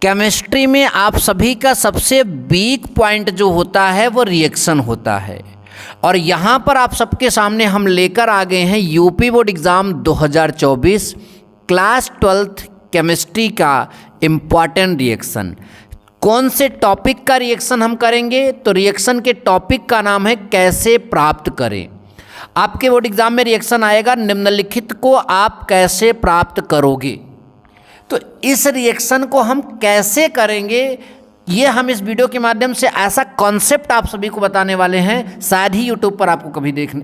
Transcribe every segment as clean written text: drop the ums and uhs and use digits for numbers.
Chemistry में आप सभी का सबसे वीक पॉइंट जो होता है वो रिएक्शन होता है। और यहाँ पर आप सबके सामने हम लेकर आ गए हैं UP board exam 2024 class 12th chemistry का इम्पॉर्टेंट रिएक्शन। कौन से टॉपिक का रिएक्शन हम करेंगे? तो रिएक्शन के टॉपिक का नाम है कैसे प्राप्त करें। आपके बोर्ड एग्ज़ाम में रिएक्शन आएगा निम्नलिखित को आप कैसे प्राप्त करोगे। तो इस रिएक्शन को हम कैसे करेंगे ये हम इस वीडियो के माध्यम से ऐसा कॉन्सेप्ट आप सभी को बताने वाले हैं, शायद ही यूट्यूब पर आपको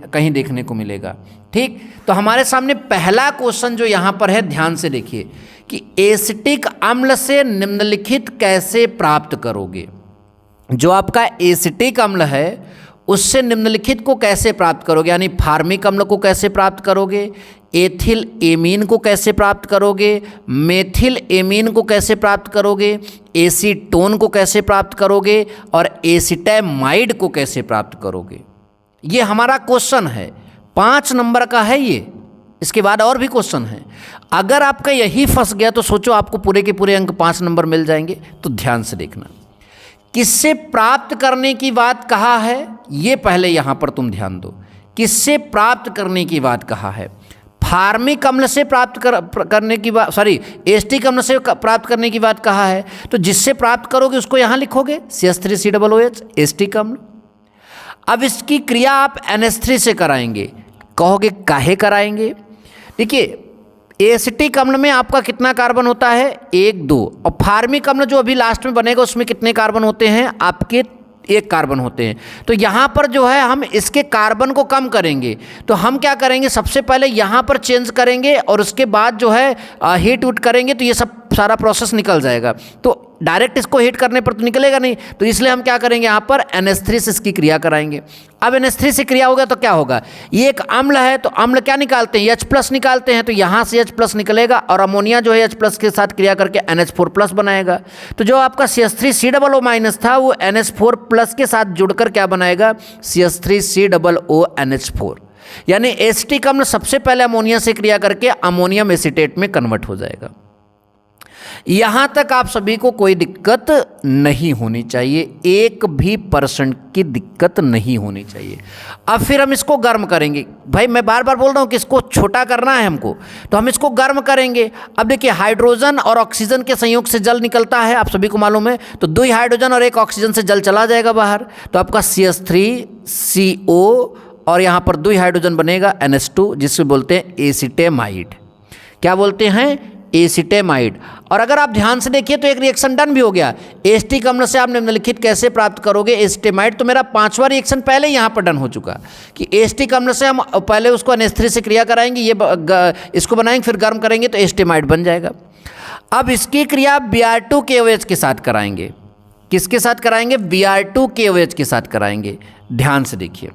कहीं देखने को मिलेगा। ठीक, तो हमारे सामने पहला क्वेश्चन जो यहाँ पर है, ध्यान से देखिए कि एसिटिक अम्ल से निम्नलिखित कैसे प्राप्त करोगे। जो आपका एसिटिक अम्ल है उससे निम्नलिखित को कैसे प्राप्त करोगे, यानी फार्मिक अम्ल को कैसे प्राप्त करोगे, एथिल एमीन को कैसे प्राप्त करोगे, मेथिल एमीन को कैसे प्राप्त करोगे, एसीटोन को कैसे प्राप्त करोगे और एसिटामाइड को कैसे प्राप्त करोगे। ये हमारा क्वेश्चन है, 5 नंबर का है ये। इसके बाद और भी क्वेश्चन है। अगर आपका यही फंस गया तो सोचो आपको पूरे के पूरे अंक 5 नंबर मिल जाएंगे। तो ध्यान से देखना, किससे प्राप्त करने की बात कहा है ये पहले यहाँ पर तुम ध्यान दो। किससे प्राप्त करने की बात कहा है? फार्मिक अम्ल से प्राप्त करने की बात, सॉरी एसिटिक अम्ल से प्राप्त करने की बात कहा है। तो जिससे प्राप्त करोगे उसको यहाँ लिखोगे CH3COOH एसिटिक अम्ल। अब इसकी क्रिया आप NH3 से कराएंगे। कहोगे काहे कराएंगे? देखिए एसिटिक अम्ल में आपका कितना कार्बन होता है? 1 2। और फार्मिक अम्ल जो अभी लास्ट में बनेगा उसमें कितने कार्बन होते हैं? आपके 1 कार्बन होते हैं। तो यहाँ पर जो है हम इसके कार्बन को कम करेंगे। तो हम क्या करेंगे, सबसे पहले यहाँ पर चेंज करेंगे और उसके बाद जो है हीट उट करेंगे तो ये सब सारा प्रोसेस निकल जाएगा। तो डायरेक्ट इसको हीट करने पर तो निकलेगा नहीं, तो इसलिए हम क्या करेंगे, यहाँ पर NH3 से इसकी क्रिया कराएंगे। अब NH3 से क्रिया होगा तो क्या होगा, ये एक अम्ल है तो अम्ल क्या निकालते हैं, H+ निकालते हैं। तो यहाँ से H+ निकलेगा और अमोनिया जो है H+ के साथ क्रिया करके NH4+ बनाएगा। तो जो आपका CH3COO- था वो NH4+ के साथ जुड़कर क्या बनाएगा, CH3COONH4। यानी एसिटिक अम्ल सबसे पहले अमोनिया से क्रिया करके अमोनियम एसीटेट में कन्वर्ट हो जाएगा। यहाँ तक आप सभी को कोई दिक्कत नहीं होनी चाहिए, 1% की दिक्कत नहीं होनी चाहिए। अब फिर हम इसको गर्म करेंगे। भाई मैं बार बार बोल रहा हूँ कि इसको छोटा करना है हमको, तो हम इसको गर्म करेंगे। अब देखिए हाइड्रोजन और ऑक्सीजन के संयोग से जल निकलता है, आप सभी को मालूम है। तो 2 हाइड्रोजन और 1 ऑक्सीजन से जल चला जाएगा बाहर। तो आपका CH3CO और यहाँ पर 2 हाइड्रोजन बनेगा NH2, जिससे बोलते हैं एसिटामाइड। क्या बोलते हैं? एसिटामाइड। और अगर आप ध्यान से देखिए तो एक रिएक्शन डन भी हो गया। एसिटिक अम्ल से आप निम्नलिखित कैसे प्राप्त करोगे एसिटामाइड। तो मेरा 5वां रिएक्शन पहले यहाँ पर डन हो चुका कि एसिटिक अम्ल से हम पहले उसको NH3 से क्रिया कराएंगे, ये इसको बनाएंगे, फिर गर्म करेंगे तो एसिटामाइड बन जाएगा। अब इसकी क्रिया Br2KOH के साथ कराएंगे। किसके साथ कराएंगे? Br2KOH के साथ कराएंगे। ध्यान से देखिए,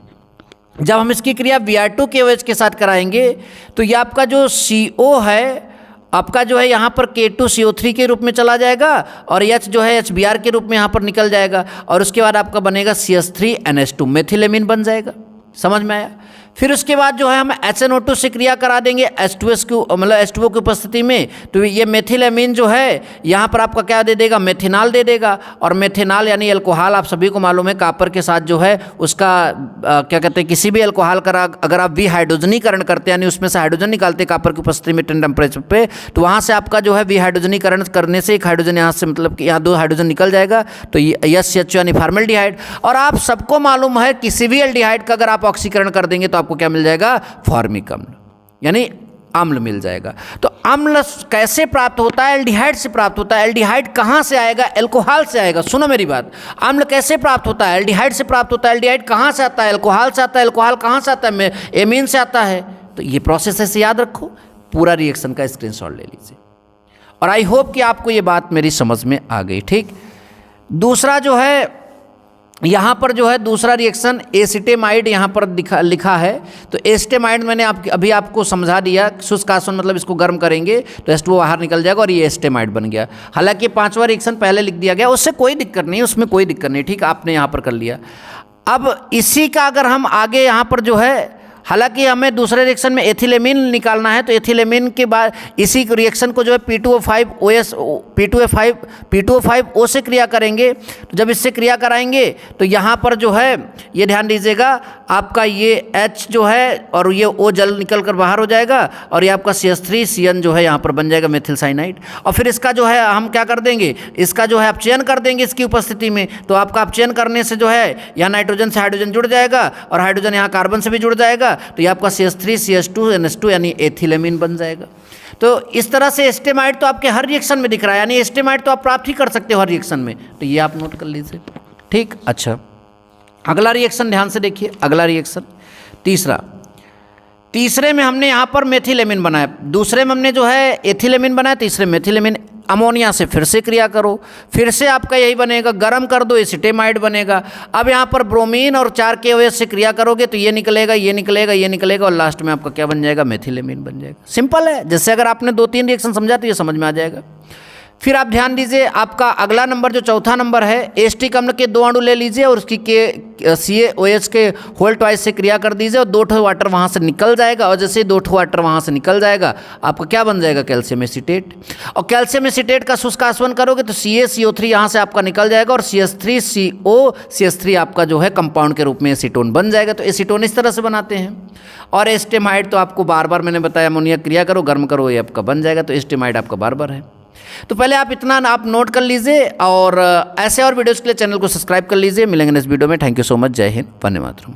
जब हम इसकी क्रिया Br2KOH के साथ कराएंगे तो ये आपका जो CO है आपका जो है यहाँ पर K2CO3 के रूप में चला जाएगा और H जो है HBr के रूप में यहाँ पर निकल जाएगा। और उसके बाद आपका बनेगा CH3NH2 मेथिलेमीन बन जाएगा। समझ में आया? फिर उसके बाद जो है हम HNO2 से क्रिया करा देंगे H2S की, मतलब H2O की उपस्थिति में। तो ये मेथिलेमीन जो है यहाँ पर आपका क्या दे देगा, मेथिनाल दे देगा। और मेथिनाल यानी अल्कोहल आप सभी को मालूम है, कापर के साथ जो है उसका क्या कहते हैं, किसी भी अल्कोहल का अगर आप विहाइड्रोजनीकरण करते हैं यानी उसमें से हाइड्रोजन निकालते हैं कापर की उपस्थिति में टेम्परेचर पे, तो वहाँ से आपका जो है विहाइड्रोजनीकरण करने से 1 हाइड्रोजन यहाँ से, मतलब कि यहाँ 2 हाइड्रोजन निकल जाएगा। तो SCH यानी फॉर्मल्डिहाइड। और आप सबको मालूम है किसी भी एल्डिहाइड का अगर आप ऑक्सीकरण कर देंगे तो आपको क्या मिल जाएगा, फॉर्मिक अम्ल यानी अम्ल मिल जाएगा। तो अम्ल कैसे प्राप्त होता है? एल्डिहाइड से प्राप्त होता है। एल्डिहाइड कहाँ से आएगा? अल्कोहल से आएगा। सुनो मेरी बात, अम्ल कैसे प्राप्त होता है? एल्डिहाइड से प्राप्त होता है। एल्डिहाइड कहाँ से आता है? अल्कोहल से आता है। अल्कोहल कहाँ से आता है? एमीन से आता है। तो ये प्रोसेस ऐसे याद रखो, पूरा रिएक्शन का स्क्रीनशॉट ले लीजिए। और आई होप कि आपको ये बात मेरी समझ में आ गई। ठीक, दूसरा जो है यहाँ पर जो है दूसरा रिएक्शन एसिटामाइड यहाँ पर लिखा है। तो एसिटामाइड मैंने अभी आपको समझा दिया, शुष्क आसवन मतलब इसको गर्म करेंगे तो H2O बाहर निकल जाएगा और ये एसिटामाइड बन गया। हालांकि 5वां रिएक्शन पहले लिख दिया गया, उससे कोई दिक्कत नहीं, उसमें कोई दिक्कत नहीं। ठीक, आपने यहाँ पर कर लिया। अब इसी का अगर हम आगे यहाँ पर जो है हालांकि हमें दूसरे रिएक्शन में एथिलेमिन निकालना है, तो एथिलेमिन के बाद इसी रिएक्शन को जो है P2O5 से क्रिया करेंगे। तो जब इससे क्रिया कराएंगे तो यहाँ पर जो है ये ध्यान दीजिएगा, आपका ये H जो है और ये O जल निकल कर बाहर हो जाएगा और ये आपका CH3CN जो है यहाँ पर बन जाएगा मेथिल साइनाइड। और फिर इसका जो है हम क्या कर देंगे, इसका जो है आप चयन कर देंगे इसकी उपस्थिति में। तो आपका आप चयन करने से जो है यहाँ नाइट्रोजन से हाइड्रोजन जुड़ जाएगा और हाइड्रोजन यहाँ कार्बन से भी जुड़ जाएगा, तो ये आपका CH3CH2NH2 यानी एथिलेमिन बन जाएगा। तो इस तरह से एस्टेमाइड तो आपके हर रिएक्शन में दिख रहा है, यानी एस्टेमाइड तो आप प्राप्त ही कर सकते हो हर रिएक्शन में। तो ये आप नोट कर लीजिए, ठीक। अच्छा, अगला रिएक्शन ध्यान से देखिए, अगला रिएक्शन तीसरे में हमने यहाँ पर मेथिलेमिन बनाया, दूसरे में हमने जो है एथिलेमिन बनाया, तीसरे मेथिलेमिन। अमोनिया से फिर से क्रिया करो, फिर से आपका यही बनेगा, गर्म कर दो एसिटेमाइड बनेगा। अब यहाँ पर ब्रोमीन और 4 KOH से क्रिया करोगे तो ये निकलेगा, ये निकलेगा, ये निकलेगा और लास्ट में आपका क्या बन जाएगा, मेथिलेमिन बन जाएगा। सिंपल है, जैसे अगर आपने 2-3 रिएक्शन समझा तो ये समझ में आ जाएगा। फिर आप ध्यान दीजिए, आपका अगला नंबर जो चौथा नंबर है, एस्टिक अम्ल के 2 अणु ले लीजिए और उसकी CaOH के होल ट्वाइस से क्रिया कर दीजिए और 2 ठो वाटर वहाँ से निकल जाएगा। और जैसे 2 ठो वाटर वहाँ से निकल जाएगा, आपका क्या बन जाएगा, कैल्शियम एसीटेट। और कैल्शियम एसीटेट का शुष्क आसवन करोगे तो CaCO3 यहाँ से आपका निकल जाएगा और CH3CO, आपका जो है कंपाउंड के रूप में एसीटोन बन जाएगा। तो एसीटोन इस तरह से बनाते हैं। और एस्टेमाइड तो आपको बार बार मैंने बताया, अमोनिया क्रिया करो, गर्म करो, ये आपका बन जाएगा। तो एस्टेमाइड आपका बार है। तो पहले आप इतना आप नोट कर लीजिए और ऐसे और वीडियोस के लिए चैनल को सब्सक्राइब कर लीजिए। मिलेंगे नेक्स्ट वीडियो में। Thank you so much. जय हिंद, वंदे मातरम।